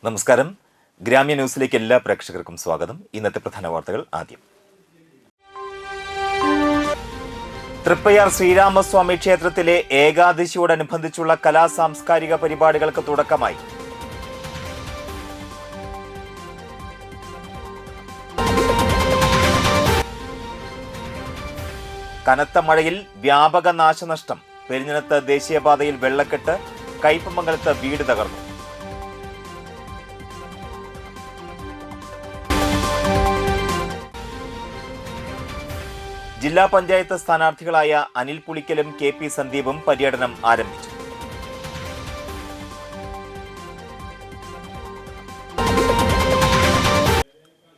നമസ്കാരം. ഗ്രാമ്യ ന്യൂസിലേക്ക് എല്ലാ പ്രേക്ഷകർക്കും സ്വാഗതം. ഇന്നത്തെ പ്രധാന വാർത്തകൾ ആദ്യം. തൃപ്പയാർ ശ്രീരാമസ്വാമി ക്ഷേത്രത്തിലെ ഏകാദശിയോടനുബന്ധിച്ചുള്ള കലാസാംസ്കാരിക പരിപാടികൾക്ക് തുടക്കമായി. കനത്ത മഴയിൽ വ്യാപക നാശനഷ്ടം. പെരിഞ്ഞനത്ത് ദേശീയപാതയിൽ വെള്ളക്കെട്ട്. കയ്പമംഗലത്ത് വീട് തകർന്നു. ജില്ലാ പഞ്ചായത്ത് സ്ഥാനാർത്ഥികളായ അനിൽ പുളിക്കലും കെ പി സന്ദീപും പര്യടനം ആരംഭിച്ചു.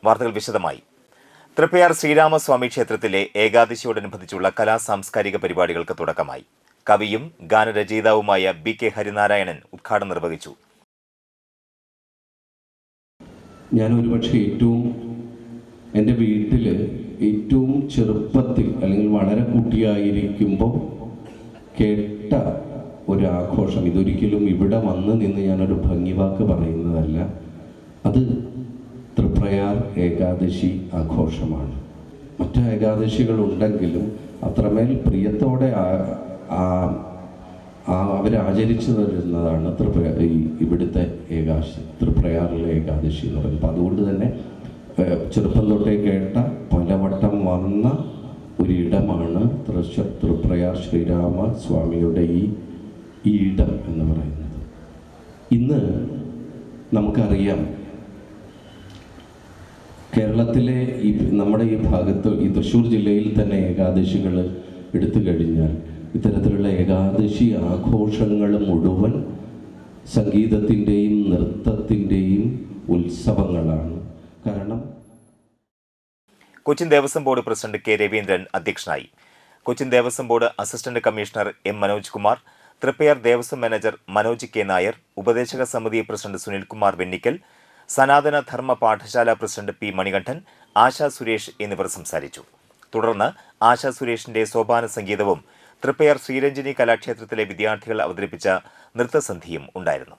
വാർത്തകൾ വിശദമായി. തൃപ്പയാർ ശ്രീരാമസ്വാമി ക്ഷേത്രത്തിലെ ഏകാദശിയോടനുബന്ധിച്ചുള്ള കലാസാംസ്കാരിക പരിപാടികൾക്ക് തുടക്കമായി. കവിയും ഗാനരചയിതാവുമായ ബി കെ ഹരിനാരായണൻ ഉദ്ഘാടനം നിർവഹിച്ചു. ഞാൻ ഒരുപക്ഷെ എൻ്റെ വീട്ടിൽ ഏറ്റവും ചെറുപ്പത്തിൽ അല്ലെങ്കിൽ വളരെ കുട്ടിയായിരിക്കുമ്പോൾ കേട്ട ഒരാഘോഷം, ഇതൊരിക്കലും ഇവിടെ വന്ന് നിന്ന് ഞാനൊരു ഭംഗിവാക്ക് പറയുന്നതല്ല, അത് തൃപ്രയാർ ഏകാദശി ആഘോഷമാണ്. മറ്റ് ഏകാദശികളുണ്ടെങ്കിലും അത്രമേൽ പ്രിയത്തോടെ അവരാചരിച്ചു വരുന്നതാണ് ഇവിടുത്തെ ഏകാദശി, തൃപ്രയാറിലെ ഏകാദശി എന്ന് പറയുന്നത്. അപ്പം അതുകൊണ്ട് തന്നെ ചെറുപ്പം തൊട്ടേ കേട്ട പലവട്ടം വന്ന ഒരിടമാണ് തൃപ്രയാർ ശ്രീരാമ സ്വാമിയുടെ ഈ ഇടം എന്ന് പറയുന്നത്. ഇന്ന് നമുക്കറിയാം, കേരളത്തിലെ നമ്മുടെ ഈ ഭാഗത്ത്, ഈ തൃശ്ശൂർ ജില്ലയിൽ തന്നെ ഏകാദശികൾ എടുത്തു കഴിഞ്ഞാൽ ഇത്തരത്തിലുള്ള ഏകാദശി ആഘോഷങ്ങൾ മുഴുവൻ സംഗീതത്തിൻ്റെയും നൃത്തത്തിൻ്റെയും ഉത്സവങ്ങളാണ്. കാരണം Cochin Devaswom board president K Raveendran അധ്യക്ഷനായി. Cochin Devaswom board assistant commissioner M Manoj Kumar, Triprayar Devaswom manager Manoj K Nair, ഉപദേശക സമിതി president Sunilkumar Vennikkal, Sanatana Dharma Pathashala president P Manikandan, Asha Suresh എന്നിവർ സംസാരിച്ചു. തുടർന്ന് ആശാ സുരേഷിന്റെ സോപാന സംഗീതവും തൃപ്പയാർ ശ്രീരഞ്ജിനി കലാക്ഷേത്രത്തിലെ വിദ്യാർത്ഥികൾ അവതരിപ്പിച്ച നൃത്തസന്ധിയും ഉണ്ടായിരുന്നു.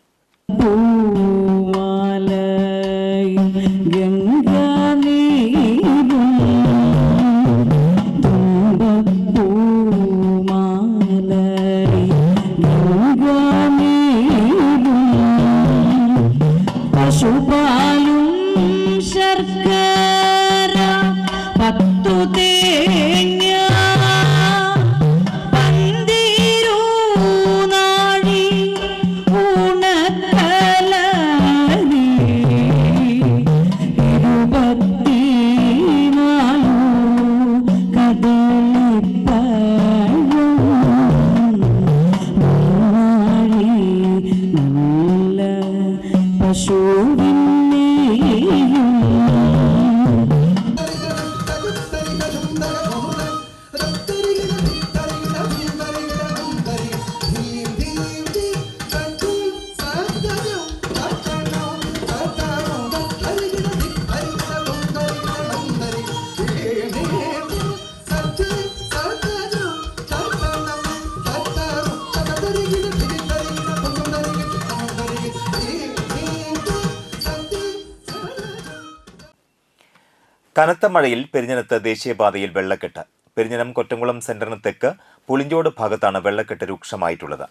കനത്ത മഴയിൽ പെരിഞ്ഞനത്ത് ദേശീയപാതയിൽ വെള്ളക്കെട്ട്. പെരിഞ്ഞനം കൊറ്റംകുളം സെന്ററിന് തെക്ക് പുളിഞ്ചോട് ഭാഗത്താണ് വെള്ളക്കെട്ട് രൂക്ഷമായിട്ടുള്ളത്.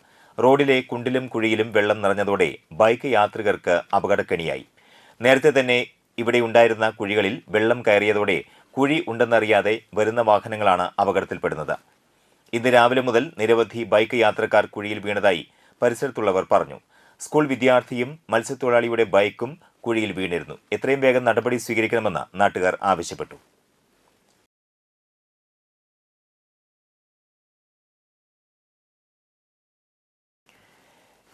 റോഡിലെ കുണ്ടിലും കുഴിയിലും വെള്ളം നിറഞ്ഞതോടെ ബൈക്ക് യാത്രികർക്ക് അപകടക്കെണിയായി. നേരത്തെ തന്നെ ഇവിടെ ഉണ്ടായിരുന്ന കുഴികളിൽ വെള്ളം കയറിയതോടെ കുഴി ഉണ്ടെന്നറിയാതെ വരുന്ന വാഹനങ്ങളാണ് അപകടത്തിൽപ്പെടുന്നത്. ഇന്ന് രാവിലെ മുതൽ നിരവധി ബൈക്ക് യാത്രക്കാർ കുഴിയിൽ വീണതായി പരിസരത്തുള്ളവർ പറഞ്ഞു. സ്കൂൾ വിദ്യാർത്ഥിയും മത്സ്യത്തൊഴിലാളിയുടെ ബൈക്കും കുഴിയിൽ വീണിരുന്നു. എത്രയും വേഗം നടപടി സ്വീകരിക്കണമെന്ന് നാട്ടുകാർ ആവശ്യപ്പെട്ടു.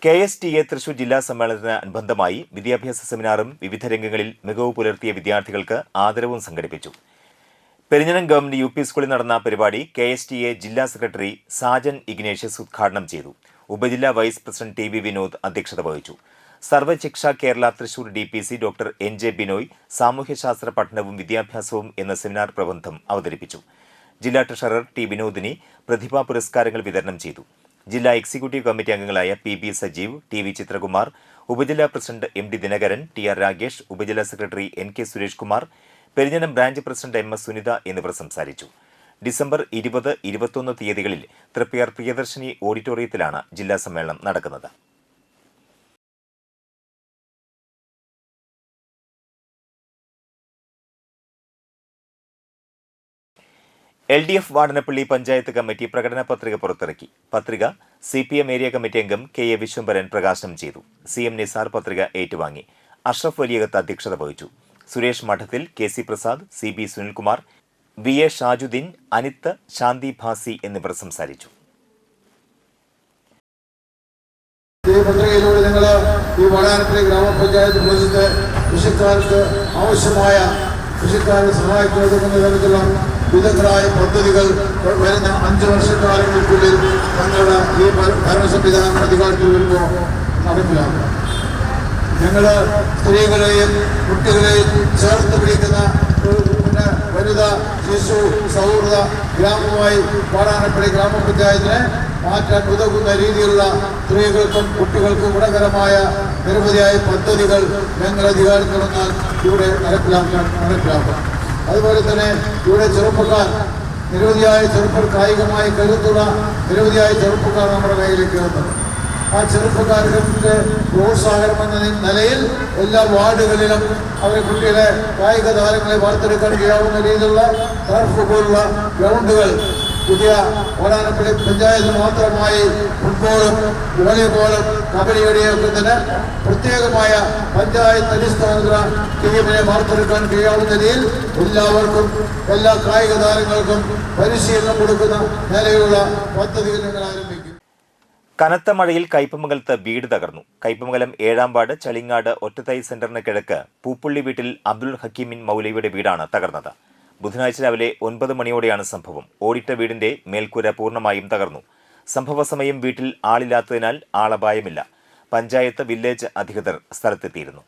KSTA തൃശൂർ ജില്ലാ സമ്മേളനത്തിന് അനുബന്ധമായി വിദ്യാഭ്യാസ സെമിനാറും വിവിധ രംഗങ്ങളിൽ മികവ് പുലർത്തിയ വിദ്യാർത്ഥികൾക്ക് ആദരവും സംഘടിപ്പിച്ചു. പെരിഞ്ഞനം ഗവൺമെന്റ് UP സ്കൂളിൽ നടന്ന പരിപാടി KSTA ജില്ലാ സെക്രട്ടറി സാജൻ ഇഗ്നേഷ്യസ് ഉദ്ഘാടനം ചെയ്തു. ഉപജില്ലാ വൈസ് പ്രസിഡന്റ് TB വിനോദ് അധ്യക്ഷത വഹിച്ചു. Sarvashiksha Kerala Thrissur DPC doctor NJ Binoy സാമൂഹ്യശാസ്ത്ര പഠനവും വിദ്യാഭ്യാസവും എന്ന സെമിനാർ പ്രബന്ധം അവതരിപ്പിച്ചു. ജില്ലാ ട്രഷറർ T വിനോദിനി പ്രതിഭാ പുരസ്കാരങ്ങൾ വിതരണം ചെയ്തു. ജില്ലാ എക്സിക്യൂട്ടീവ് കമ്മിറ്റി അംഗങ്ങളായ PB സജീവ്, TV ചിത്രകുമാർ, ഉപജില്ലാ president MD Dinakaran, TR Ragesh, ഉപജില്ലാ secretary NK Suresh Kumar, Perinjanam branch president MS Sunitha എന്നിവർ സംസാരിച്ചു. ഡിസംബർ 20, 21 തീയതികളിൽ തൃപ്പയാർ പ്രിയദർശിനി ഓഡിറ്റോറിയത്തിലാണ് ജില്ലാ സമ്മേളനം നടക്കുന്നത്. LDF വാടനപ്പള്ളി പഞ്ചായത്ത് കമ്മിറ്റി പ്രകടന പത്രിക പുറത്തിറക്കി. പത്രിക CPM ഏരിയ കമ്മിറ്റി അംഗം KA വിശ്വംഭരൻ പ്രകാശനം ചെയ്തു. CM നിസാർ പത്രിക ഏറ്റുവാങ്ങി. അഷ്റഫ് വലിയകത്ത് അധ്യക്ഷത വഹിച്ചു. സുരേഷ് മഠത്തിൽ, KC Prasad, CB Sunilkumar, VA Shajuddin, അനിത്ത്, ശാന്തി ഭാസി എന്നിവർ സംസാരിച്ചു. ഈ പത്രികയിലൂടെ നിങ്ങൾ ഈ വാടാനപ്പള്ളി ഗ്രാമപഞ്ചായത്ത് പ്രദേശത്തെ കൃഷിക്കാർക്ക് ആവശ്യമായ കൃഷിക്കാരെ സഹായിക്കുന്ന തരത്തിലുള്ള വിദഗ്ധരായ പദ്ധതികൾ വരുന്ന 5 വർഷക്കാലങ്ങൾക്കുള്ളിൽ ഞങ്ങളുടെ ഈ ഭരണ സംവിധാനം അധികാരത്തിൽ വരുമ്പോൾ നടപ്പിലാക്കുക. ഞങ്ങൾ സ്ത്രീകളെയും കുട്ടികളെയും ചേർത്ത് പിടിക്കുന്ന വനിതാ ശിശു സൗഹൃദ ഗ്രാമമായി വാടാനപ്പള്ളി ഗ്രാമപഞ്ചായത്തിനെ മാറ്റാൻ ഉതകുന്ന രീതിയിലുള്ള സ്ത്രീകൾക്കും കുട്ടികൾക്കും ഗുണകരമായ നിരവധിയായ പദ്ധതികൾ ഞങ്ങൾ അധികാരത്തിൽ വന്നാൽ ഇവിടെ നടപ്പിലാക്കാം. അതുപോലെ തന്നെ ഇവിടെ നിരവധിയായ ചെറുപ്പക്കാർ കായികമായി കരുത്തുള്ള നിരവധിയായ ചെറുപ്പക്കാർ നമ്മുടെ കയ്യിലേക്ക് വന്നു. ആ ചെറുപ്പക്കാരുടെ പ്രോത്സാഹനം എന്ന നിലയിൽ എല്ലാ വാർഡുകളിലും അവരെ കുട്ടികളെ കായിക താരങ്ങളെ വാർത്തെടുക്കാൻ കഴിയാവുന്ന രീതിയിലുള്ള ടർഫ് പോലുള്ള ഗ്രൗണ്ടുകൾ പുതിയ വാടാനപ്പള്ളി പഞ്ചായത്തിന് മാത്രമായി ഫുട്ബോളും വോളിബോളും കബഡിയുടെയൊക്കെ തന്നെ പ്രത്യേകമായ പഞ്ചായത്ത് അടിസ്ഥാനത്തിലുള്ള ടീമിനെ വാർത്തെടുക്കാൻ കഴിയാവുന്ന രീതിയിൽ എല്ലാവർക്കും എല്ലാ കായിക താരങ്ങൾക്കും പരിശീലനം കൊടുക്കുന്ന നിലയിലുള്ള പദ്ധതികൾ ഞങ്ങൾ ആരംഭിക്കും. കനത്ത മഴയിൽ കയ്പമംഗലത്ത് വീട് തകർന്നു. കയ്പമംഗലം 7-ാം വാർഡ് ചളിങ്ങാട് ഒറ്റത്തൈ സെന്ററിന് കിഴക്ക് പൂപ്പുള്ളി വീട്ടിൽ അബ്ദുൽ ഹക്കീമിൻ മൗലവിയുടെ വീടാണ് തകർന്നത്. ബുധനാഴ്ച രാവിലെ 9 മണിയോടെയാണ് സംഭവം. ഓടിട്ട വീടിന്റെ മേൽക്കൂര പൂർണ്ണമായും തകർന്നു. സംഭവ സമയം വീട്ടിൽ ആളില്ലാത്തതിനാൽ ആളപായമില്ല. പഞ്ചായത്ത് വില്ലേജ് അധികൃതർ സ്ഥലത്തെത്തിയിരുന്നു.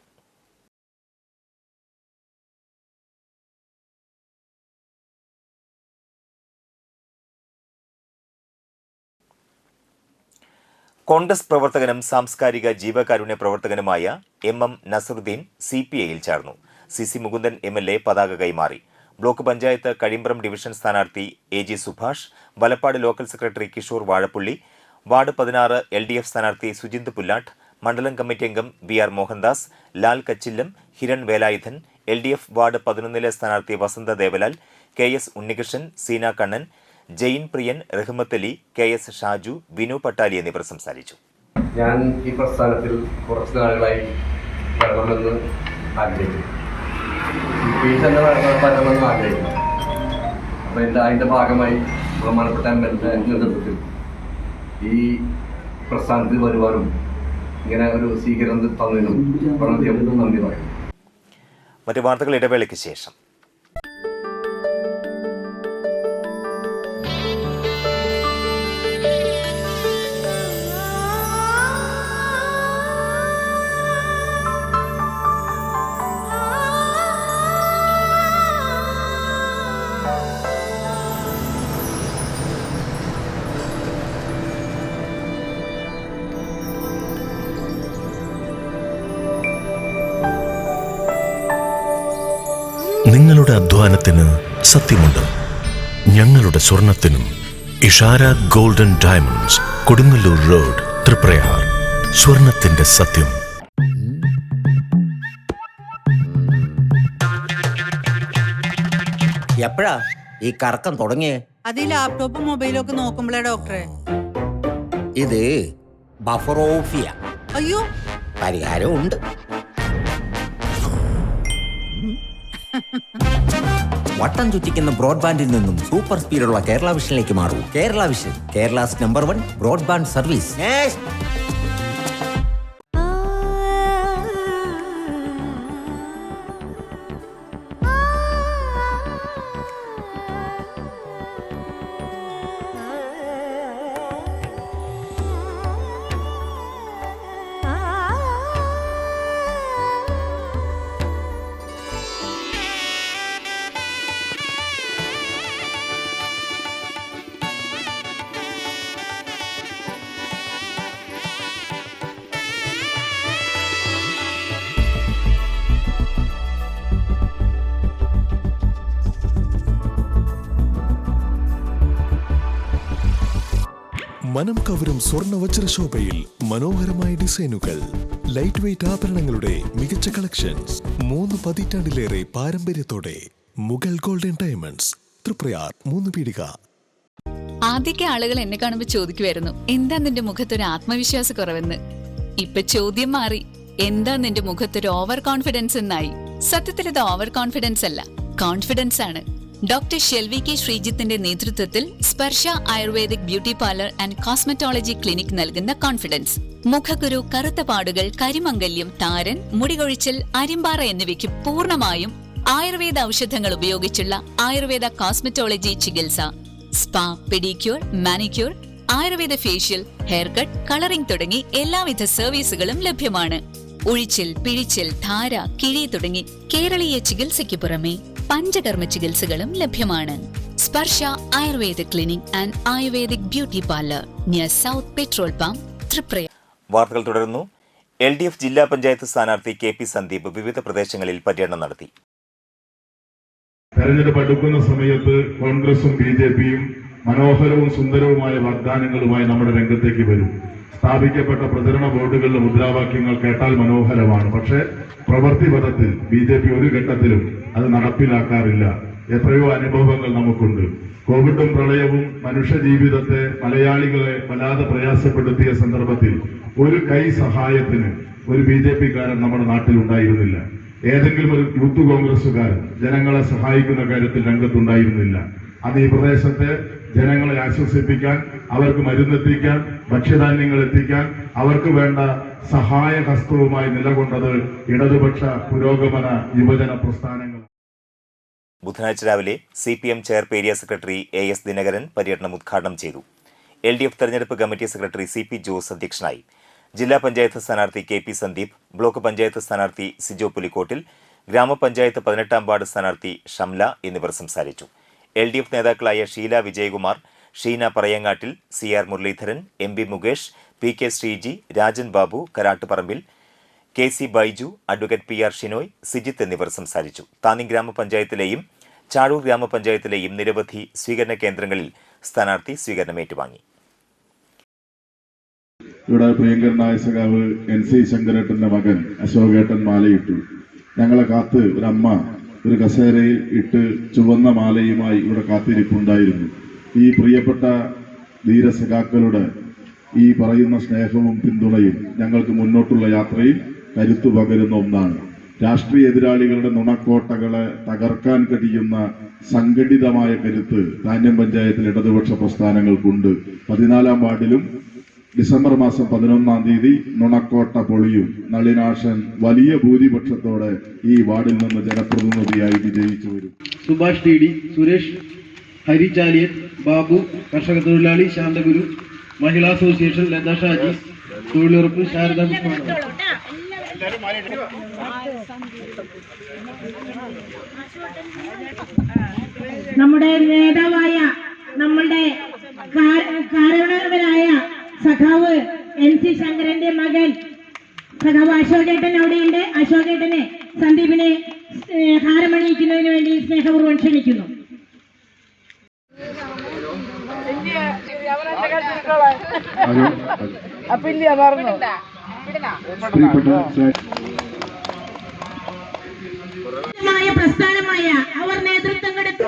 കോൺഗ്രസ് പ്രവർത്തകനും സാംസ്കാരിക ജീവകാരുണ്യ പ്രവർത്തകനുമായ MM നസറുദ്ദീൻ CPIയിൽ ചേർന്നു. CC മുകുന്ദൻ MLA പതാക കൈമാറി. ബ്ലോക്ക് പഞ്ചായത്ത് കഴിമ്പ്രം ഡിവിഷൻ സ്ഥാനാർത്ഥി AG Subhash, Valappad local secretary Kishore Vazhappally, ward 16 LDF സ്ഥാനാർത്ഥി സുജിന്ത് പുല്ലാട്ട്, മണ്ഡലം കമ്മിറ്റി അംഗം BR Mohandas, Lal Kachillam, Hiran Velayudhan, LDF ward 11 സ്ഥാനാർത്ഥി വസന്ത ദേവലാൽ, KS ഉണ്ണികൃഷ്ണൻ, സീന കണ്ണൻ, ജെയിൻ പ്രിയൻ, റഹ്മത്ത് അലി, KS ഷാജു, ബിനു പട്ടാലി എന്നിവർ സംസാരിച്ചു. ഞാൻ ഈ പ്രസ്ഥാനത്തിൽ കുറച്ച് നാളുകളായി വരണമെന്ന് ആഗ്രഹിക്കുന്നു. തന്നെ വരണമെന്ന് ആഗ്രഹിക്കുന്നു. അപ്പോൾ അതിൻ്റെ ഭാഗമായി ബഹുമാനപ്പെട്ട നേതൃത്വത്തിൽ ഈ പ്രസ്ഥാനത്തിൽ വരുവാനും ഇങ്ങനെ ഒരു സ്വീകരണം തന്നതിനും വളരെയധികം നന്ദി പറയുന്നു. മറ്റു വാർത്തകൾ ഇടവേളയ്ക്ക് ശേഷം. നിങ്ങളുടെ അധ്വാനത്തിന് സത്യമുണ്ട്. ഞങ്ങളുടെ സ്വർണത്തിനും. Ishara golden diamonds, Kodungallur road, Triprayar. സ്വർണത്തിന്റെ സത്യം. എപ്പോഴാ ഈ കറക്കം തുടങ്ങിയേ? അത് ഈ ലാപ്ടോപ്പും മൊബൈലും ഒക്കെ നോക്കുമ്പോഴേ ഡോക്ടറെ. ഇത് ബഫറോഫിയ. അയ്യോ, പരിഹാരം ഉണ്ട്. വട്ടം ചുറ്റിക്കുന്ന ബ്രോഡ്ബാൻഡിൽ നിന്നും സൂപ്പർ സ്പീഡുള്ള കേരള വിഷനിലേക്ക് മാറൂ. Kerala vision, Kerala's number 1 broadband service. മനം കവരും സ്വർണ്ണ വജ്രശോഭയിൽ മനോഹരമായ ഡിസൈനുകൾ, ലൈറ്റ് വെയ്റ്റ് ആഭരണങ്ങളുടെ മികച്ച കളക്ഷൻസ്, 3 പതിറ്റാണ്ടിലേറെ പാരമ്പര്യത്തോടെ മുഗൾ ഗോൾഡൻ ഡയമണ്ട്സ്, തൃപ്രയാർ 3 പീടിക. ആദ്യമൊക്കെ ആളുകൾ എന്നെ കാണുമ്പോൾ ചോദിക്കുമായിരുന്നു, എന്താ നിന്റെ മുഖത്തൊരു ആത്മവിശ്വാസ കുറവെന്ന്. ഇപ്പൊ ചോദ്യം മാറി, എന്താ നിന്റെ മുഖത്തൊരു ഓവർ കോൺഫിഡൻസ് എന്നായി. സത്യത്തിൽ ഇത് ഓവർ കോൺഫിഡൻസ് അല്ല, കോൺഫിഡൻസ് ആണ്. ഡോക്ടർ ഷെൽവി കെ ശ്രീജിത്തിന്റെ നേതൃത്വത്തിൽ Sparsha Ayurvedic beauty parlour and cosmetology clinic നൽകുന്ന കോൺഫിഡൻസ്. മുഖക്കുരു, കറുത്ത പാടുകൾ, കരിമംഗല്യം, താരൻ, മുടികൊഴിച്ചൽ, അരിമ്പാറ എന്നിവയ്ക്ക് പൂർണ്ണമായും ആയുർവേദ ഔഷധങ്ങൾ ഉപയോഗിച്ചുള്ള ആയുർവേദ കോസ്മെറ്റോളജി ചികിത്സ. Spa, pedicure, manicure, Ayurveda facial, hair cut, colouring തുടങ്ങി എല്ലാവിധ സർവീസുകളും ലഭ്യമാണ്. ഉഴിച്ചിൽ, പിഴിച്ചിൽ, ധാര, കിഴി തുടങ്ങി കേരളീയ ചികിത്സയ്ക്ക് പുറമെ പഞ്ചകർമ്മ ചികിത്സകളും ലഭ്യമാണ്. Sparsha Ayurveda clinic and Ayurvedic beauty parlour near south petrol pump, Triprayar. വാർത്തകൾ തുടരുന്നു. LDF ജില്ലാ പഞ്ചായത്ത് സ്ഥാനാർത്ഥി KP സന്ദീപ് വിവിധ പ്രദേശങ്ങളിൽ പര്യടനം നടത്തി. തെരഞ്ഞെടുപ്പ് അടുക്കുന്ന സമയത്ത് കോൺഗ്രസും BJPയും മനോഹരവും സുന്ദരവുമായ വാഗ്ദാനങ്ങളുമായി നമ്മുടെ രംഗത്തേക്ക് വരും. സ്ഥാപിക്കപ്പെട്ട പ്രചരണ ബോർഡുകളിലെ മുദ്രാവാക്യങ്ങൾ കേട്ടാൽ മനോഹരമാണ്. പക്ഷേ പ്രവൃത്തി പദത്തിൽ BJP ഒരു ഘട്ടത്തിലും അത് നടപ്പിലാക്കാറില്ല. എത്രയോ അനുഭവങ്ങൾ നമുക്കുണ്ട്. കോവിഡും പ്രളയവും മനുഷ്യജീവിതത്തെ, മലയാളികളെ വല്ലാതെ പ്രയാസപ്പെടുത്തിയ സന്ദർഭത്തിൽ ഒരു കൈ സഹായത്തിന് ഒരു BJPക്കാരൻ നമ്മുടെ നാട്ടിൽ ഉണ്ടായിരുന്നില്ല. ഏതെങ്കിലും ഒരു യൂത്ത് കോൺഗ്രസുകാരൻ ജനങ്ങളെ സഹായിക്കുന്ന കാര്യത്തിൽ രംഗത്തുണ്ടായിരുന്നില്ല. അത് ഈ പ്രദേശത്തെ ജനങ്ങളെ ആശ്വസിപ്പിക്കാൻ, അവർക്ക് മരുന്നെത്തിക്കാൻ, ഭക്ഷ്യധാന്യങ്ങൾ എത്തിക്കാൻ, അവർക്ക് വേണ്ട സഹായ ഹസ്തവുമായി നിലകൊണ്ടത് ഇടതുപക്ഷ പുരോഗമന യുവജന പ്രസ്ഥാനങ്ങൾ. ബുധനാഴ്ച രാവിലെ CPM ചെയർപേരിയ ഏരിയ സെക്രട്ടറി AS ദിനകരൻ പര്യടനം ഉദ്ഘാടനം ചെയ്തു. LDF തെരഞ്ഞെടുപ്പ് കമ്മിറ്റി സെക്രട്ടറി CP ജോസ് അധ്യക്ഷനായി. ജില്ലാ പഞ്ചായത്ത് സ്ഥാനാർത്ഥി KP സന്ദീപ്, ബ്ലോക്ക് പഞ്ചായത്ത് സ്ഥാനാർത്ഥി സിജോ പുലിക്കോട്ടിൽ, ഗ്രാമപഞ്ചായത്ത് 18-ാം വാർഡ് സ്ഥാനാർത്ഥി ഷംല എന്നിവർ സംസാരിച്ചു. LDF നേതാക്കളായ Sheela Vijayakumar, Sheena Parayangattil, CR Muraleedharan, MB Mukesh, PK Sreeji, Rajan Babu, Karattuparambil, KC Baiju, advocate PR Shinoy, Sijith എന്നിവർ സംസാരിച്ചു. താന്നി ഗ്രാമപഞ്ചായത്തിലെയും ചാഴൂർ ഗ്രാമപഞ്ചായത്തിലെയും നിരവധി സ്വീകരണ കേന്ദ്രങ്ങളിൽ സ്ഥാനാർത്ഥി സ്വീകരണം ഏറ്റുവാങ്ങി. ഇവിടെ പ്രിയങ്കരനായ സഖാവ് NC ശങ്കരേട്ടന്റെ മകൻ അശോകേട്ടൻ മാലയിട്ടു. ഞങ്ങളെ കാത്ത് ഒരമ്മ ഒരു കസേരയിൽ ഇട്ട് ചുവന്ന മാലയുമായി ഇവിടെ കാത്തിരിപ്പുണ്ടായിരുന്നു. ഈ പ്രിയപ്പെട്ട ധീരസഖാക്കളുടെ ഈ പറയുന്ന സ്നേഹവും പിന്തുണയും ഞങ്ങൾക്ക് മുന്നോട്ടുള്ള യാത്രയിൽ കരുത്തു പകരുന്ന ഒന്നാണ്. രാഷ്ട്രീയ എതിരാളികളുടെ നുണക്കോട്ടകളെ തകർക്കാൻ കഴിയുന്ന സംഘടിതമായ കരുത്ത് താന്യം പഞ്ചായത്തിൽ ഇടതുപക്ഷ പ്രസ്ഥാനങ്ങൾക്കുണ്ട്. 14-ാം വാർഡിലും ഡിസംബർ മാസം 11-ാം തീയതി നുണക്കോട്ട പൊളിയും. നളിനാശൻ വലിയ ഭൂരിപക്ഷത്തോടെ ഈ വാർഡിൽ നിന്ന് ജനപ്രതിനിധിയായി വിജയിച്ചു വരും. സുഭാഷ് TD, സുരേഷ്, ഹരി ചാലിയൻ, ബാബു, കർഷക തൊഴിലാളി ശാന്തഗുരു, മഹിളാ അസോസിയേഷൻ ലത ഷാജി, തൊഴിലുറപ്പ് ശാരദ പുഷ്പാണ്. നമ്മുടെ നേതാവായ, നമ്മളുടെ കാരണവരായ സഖാവ് NC ശങ്കരന്റെ മകൻ സഖാവ് അശോകേട്ടൻ അവിടെയുണ്ട്. അശോകേട്ടനെ സന്ദീപിനെ ഹാരമണിയിക്കുന്നതിന് വേണ്ടി സ്നേഹപൂർവ്വം ക്ഷണിക്കുന്നു. പ്രസ്ഥാനമായ അവർ നേതൃത്വം കൊടുത്തു.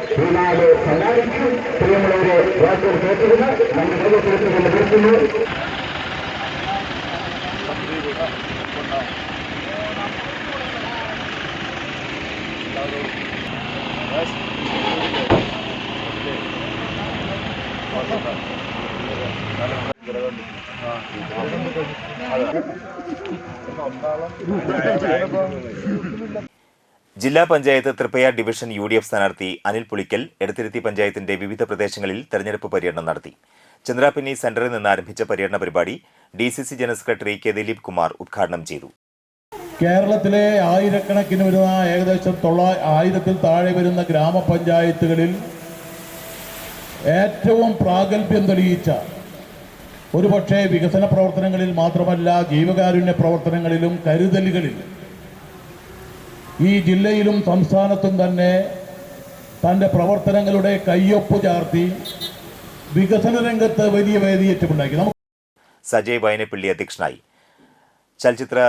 ജില്ലാ പഞ്ചായത്ത് തൃപ്പയാർ ഡിവിഷൻ UDF സ്ഥാനാർത്ഥി അനിൽ പുളിക്കൽ എടത്തിരുത്തി പഞ്ചായത്തിന്റെ വിവിധ പ്രദേശങ്ങളിൽ തെരഞ്ഞെടുപ്പ് പര്യടനം നടത്തി. ചന്ദ്രാപിന്നി സെന്ററിൽ നിന്ന് ആരംഭിച്ച പര്യടന പരിപാടി DCC general secretary K Dileep Kumar ഉദ്ഘാടനം ചെയ്തു. കേരളത്തിലെ ആയിരക്കണക്കിന് വരുന്ന ഏകദേശം 1000-ൽ താഴെ വരുന്ന ഗ്രാമപഞ്ചായത്തുകളിൽ ഏറ്റവും പ്രാഗൽഭ്യം തെളിയിച്ച, ഒരുപക്ഷെ വികസന പ്രവർത്തനങ്ങളിൽ മാത്രമല്ല ജീവകാരുണ്യ പ്രവർത്തനങ്ങളിലും കരുതലുകളിൽ ഈ ജില്ലയിലും സംസ്ഥാനത്തും തന്നെ തൻ്റെ പ്രവർത്തനങ്ങളുടെ കയ്യൊപ്പ് ചാർത്തി വികസന രംഗത്ത് വലിയ വേദിയേറ്റമുണ്ടാക്കി. സജയ് വയനപ്പള്ളി അധ്യക്ഷനായി. ചലച്ചിത്ര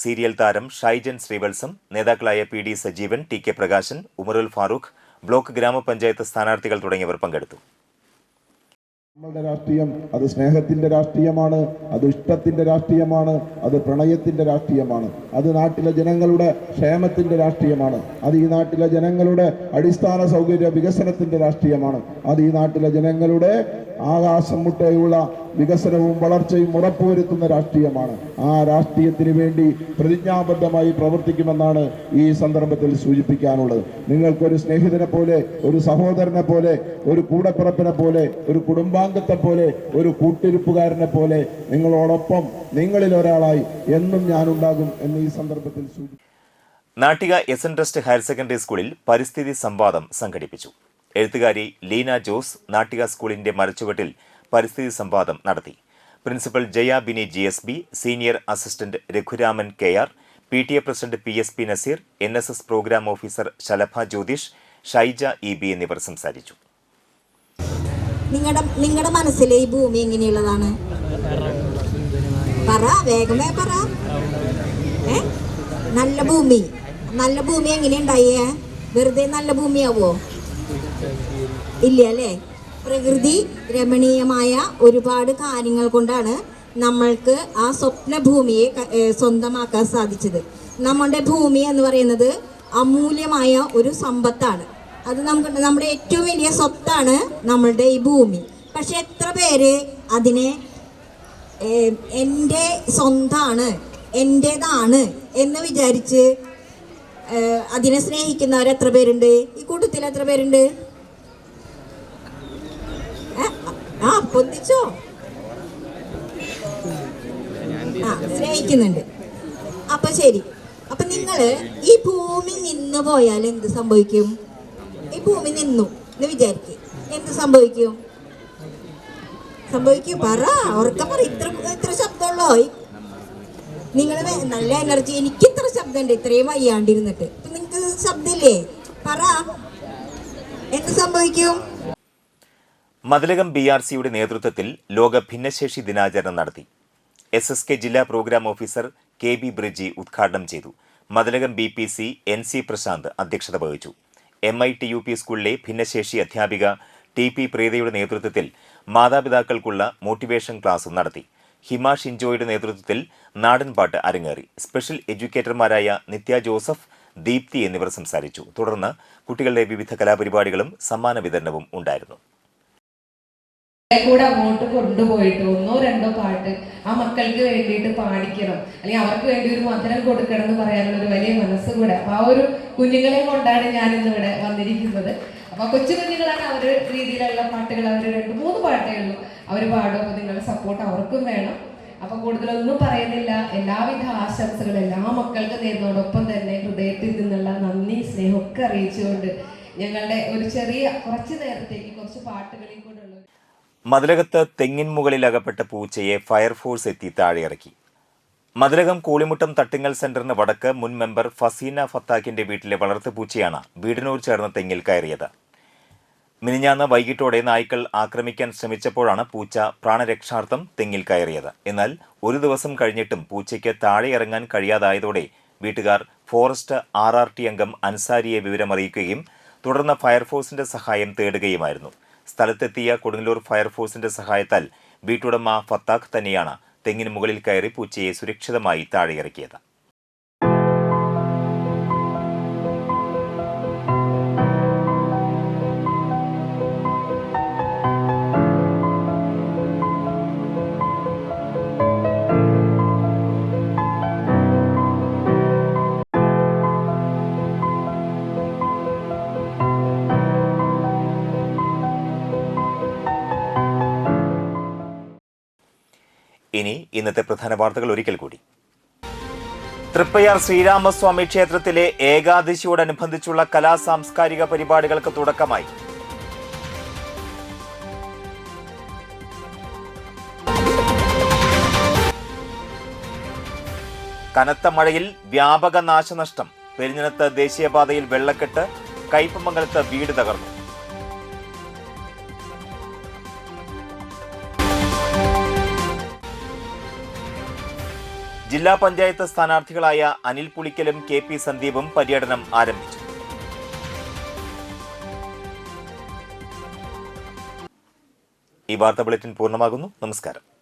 സീരിയൽ താരം ഷൈജൻ ശ്രീവത്സം, നേതാക്കളായ P D Sajeevan, T K Prakashan, Umarul Farooq, block ഗ്രാമപഞ്ചായത്ത് സ്ഥാനാർത്ഥികൾ തുടങ്ങിയവർ പങ്കെടുത്തു. നമ്മളുടെ രാഷ്ട്രീയം അത് സ്നേഹത്തിന്റെ രാഷ്ട്രീയമാണ്, അത് ഇഷ്ടത്തിന്റെ രാഷ്ട്രീയമാണ്, അത് പ്രണയത്തിന്റെ രാഷ്ട്രീയമാണ്, അത് നാട്ടിലെ ജനങ്ങളുടെ ക്ഷേമത്തിന്റെ രാഷ്ട്രീയമാണ്, അത് ഈ നാട്ടിലെ ജനങ്ങളുടെ അടിസ്ഥാന സൗകര്യ വികസനത്തിന്റെ രാഷ്ട്രീയമാണ്, അത് ഈ നാട്ടിലെ ജനങ്ങളുടെ ആകാശം മുട്ടയുള്ള വികസനവും വളർച്ചയും ഉറപ്പുവരുത്തുന്ന രാഷ്ട്രീയമാണ്. ആ രാഷ്ട്രീയത്തിന് വേണ്ടി പ്രതിജ്ഞാബദ്ധമായി പ്രവർത്തിക്കുമെന്നാണ് ഈ സന്ദർഭത്തിൽ സൂചിപ്പിക്കാനുള്ളത്. നിങ്ങൾക്കൊരു സ്നേഹിതനെ പോലെ, ഒരു സഹോദരനെ പോലെ, ഒരു കൂടപ്പിറപ്പിനെ പോലെ, ഒരു കുടുംബാംഗത്തെ പോലെ, ഒരു കൂട്ടിരിപ്പുകാരനെ പോലെ നിങ്ങളോടൊപ്പം നിങ്ങളിൽ ഒരാളായി എന്നും ഞാനുണ്ടാകും എന്ന് ഈ സന്ദർഭത്തിൽ സൂചിപ്പിക്കും. Nattika S N trust higher secondary സ്കൂളിൽ പരിസ്ഥിതി സംവാദം സംഘടിപ്പിച്ചു. എഴുത്തുകാരി ലീന ജോസ് നാട്ടിക സ്കൂളിന്റെ മരച്ചുവട്ടിൽ പരിസ്ഥിതി സംവാദം നടത്തി. Principal Jaya Bini GSB, senior assistant Raghuraman KR, PTA president PSP Naseer, NSS programme officer Shalabha Jyothish, Shaija EB എന്നിവർ സംസാരിച്ചു. നിങ്ങളുടെ മനസ്സിൽ ഈ ഭൂമി എങ്ങനെയുള്ളതാണ്? പറ, വേഗമേ പറ. നല്ല ഭൂമി. നല്ല ഭൂമി എങ്ങനെയുണ്ടായേ? വെറുതെ നല്ല ഭൂമിയാവോ? ഇല്ല അല്ലേ? പ്രകൃതി രമണീയമായ ഒരുപാട് കാര്യങ്ങൾ കൊണ്ടാണ് നമ്മൾക്ക് ആ സ്വപ്ന ഭൂമിയെ സ്വന്തമാക്കാൻ സാധിച്ചത്. നമ്മുടെ ഭൂമി എന്ന് പറയുന്നത് അമൂല്യമായ ഒരു സമ്പത്താണ്. അത് നമ്മുടെ ഏറ്റവും വലിയ സ്വത്താണ് നമ്മളുടെ ഈ ഭൂമി. പക്ഷെ എത്ര പേര് അതിനെ എൻ്റെ സ്വന്തമാണ്, എൻ്റേതാണ് എന്ന് വിചാരിച്ച് അതിനെ സ്നേഹിക്കുന്നവർ എത്ര പേരുണ്ട്? ഈ കൂട്ടത്തിൽ എത്ര പേരുണ്ട്? പൊന്തിച്ചോ? സ്നേഹിക്കുന്നുണ്ട്. അപ്പൊ ശരി. അപ്പൊ നിങ്ങള് ഈ ഭൂമി നിന്ന് പോയാൽ എന്ത് സംഭവിക്കും? ഈ ഭൂമി നിന്നു എന്ന് വിചാരിക്കും, എന്ത് സംഭവിക്കും? പറ, ഉറക്കം പറ. ഇത്ര ശബ്ദമുള്ളോ? നിങ്ങൾ നല്ല എനർജി. എനിക്ക് ഇത്ര ശബ്ദമുണ്ട്, ഇത്രയും വയ്യാണ്ടിരുന്നിട്ട്. ഇപ്പൊ നിങ്ങൾക്ക് ശബ്ദമില്ലേ? പറ, എന്ത് സംഭവിക്കും? മതിലകം BRCയുടെ നേതൃത്വത്തിൽ ലോക ഭിന്നശേഷി ദിനാചരണം നടത്തി. SSK ജില്ലാ പ്രോഗ്രാം ഓഫീസർ KB ബ്രിജി ഉദ്ഘാടനം ചെയ്തു. മതിലകം BPC NC പ്രശാന്ത് അധ്യക്ഷത വഹിച്ചു. MITUP സ്കൂളിലെ ഭിന്നശേഷി അധ്യാപിക TP പ്രീതയുടെ നേതൃത്വത്തിൽ മാതാപിതാക്കൾക്കുള്ള മോട്ടിവേഷൻ ക്ലാസും നടത്തി. ഹിമ ഷിൻജോയുടെ നേതൃത്വത്തിൽ നാടൻപാട്ട് അരങ്ങേറി. സ്പെഷ്യൽ എഡ്യൂക്കേറ്റർമാരായ നിത്യ ജോസഫ്, ദീപ്തി എന്നിവർ സംസാരിച്ചു. തുടർന്ന് കുട്ടികളുടെ വിവിധ കലാപരിപാടികളും സമ്മാന വിതരണവും ഉണ്ടായിരുന്നു. കൂടെ അങ്ങോട്ട് കൊണ്ടുപോയിട്ട് 1-2 പാട്ട് ആ മക്കൾക്ക് വേണ്ടിയിട്ട് പാടിക്കണം, അല്ലെങ്കിൽ അവർക്ക് വേണ്ടി ഒരു മധുരം കൊടുക്കണം എന്ന് പറയാനുള്ള ഒരു വലിയ മനസ്സ് കൂടെ. അപ്പൊ ആ ഒരു കുഞ്ഞുങ്ങളെ കൊണ്ടാണ് ഞാൻ ഇന്നിവിടെ വന്നിരിക്കുന്നത്. അപ്പൊ കൊച്ചു കുഞ്ഞുങ്ങളാണ്, അവരുടെ രീതിയിലുള്ള പാട്ടുകൾ, അവർ 2-3 പാട്ടേ ഉള്ളൂ അവർ പാടും. അപ്പൊ നിങ്ങളുടെ സപ്പോർട്ട് അവർക്കും വേണം. അപ്പൊ കൂടുതലൊന്നും പറയുന്നില്ല. എല്ലാവിധ ആശംസകളും എല്ലാ മക്കൾക്ക് നേരുന്നതോടൊപ്പം തന്നെ ഹൃദയത്തിൽ നിന്നുള്ള നന്ദി, സ്നേഹമൊക്കെ അറിയിച്ചുകൊണ്ട് ഞങ്ങളുടെ ഒരു ചെറിയ കുറച്ച് നേരത്തേക്ക് കുറച്ച് പാട്ടുകളിൽ കൊണ്ടുള്ള മതിലകത്ത് തെങ്ങിൻ മുകളിൽ അകപ്പെട്ട പൂച്ചയെ ഫയർഫോഴ്സ് എത്തി താഴെയിറക്കി. മതിലകം കൂളിമുട്ടം തട്ടിങ്ങൽ സെന്ററിന് വടക്ക് മുൻ മെമ്പർ ഫസീന ഫത്താഖിന്റെ വീട്ടിലെ വളർത്തുപൂച്ചയാണ് വീടിനോട് ചേർന്ന തെങ്ങിൽ കയറിയത്. മിനിഞ്ഞാന്ന് വൈകിട്ടോടെ നായ്ക്കൾ ആക്രമിക്കാൻ ശ്രമിച്ചപ്പോഴാണ് പൂച്ച പ്രാണരക്ഷാർത്ഥം തെങ്ങിൽ കയറിയത്. എന്നാൽ ഒരു ദിവസം കഴിഞ്ഞിട്ടും പൂച്ചയ്ക്ക് താഴെ ഇറങ്ങാൻ കഴിയാതായതോടെ വീട്ടുകാർ ഫോറസ്റ്റ് RRT അംഗം അൻസാരിയെ വിവരമറിയിക്കുകയും തുടർന്ന് ഫയർഫോഴ്സിന്റെ സഹായം തേടുകയുമായിരുന്നു. സ്ഥലത്തെത്തിയ കൊടുങ്ങല്ലൂർ ഫയർഫോഴ്സിന്റെ സഹായത്താൽ വീട്ടുടമ ഫത്താഖ് തന്നെയാണ് തെങ്ങിന് മുകളിൽ കയറി പൂച്ചയെ സുരക്ഷിതമായി താഴെയിറക്കിയത്. ഇനി ഇന്നത്തെ പ്രധാന വാർത്തകൾ ഒരിക്കൽ കൂടി. തൃപ്പയാർ ശ്രീരാമസ്വാമി ക്ഷേത്രത്തിലെ ഏകാദശിയോടനുബന്ധിച്ചുള്ള കലാ സാംസ്കാരിക പരിപാടികൾക്ക് തുടക്കമായി. കനത്ത മഴയിൽ വ്യാപക നാശനഷ്ടം. പെരിഞ്ഞനത്ത് ദേശീയപാതയിൽ വെള്ളക്കെട്ട്. കയ്പമംഗലത്ത് വീട് തകർന്നു. ജില്ലാ പഞ്ചായത്ത് സ്ഥാനാർത്ഥികളായ അനിൽ പുളിക്കലും KP സന്ദീപും പര്യടനം ആരംഭിച്ചു. ഈ വാർത്താ ബുള്ളറ്റിൻ പൂർണ്ണമാകുന്നു. നമസ്കാരം.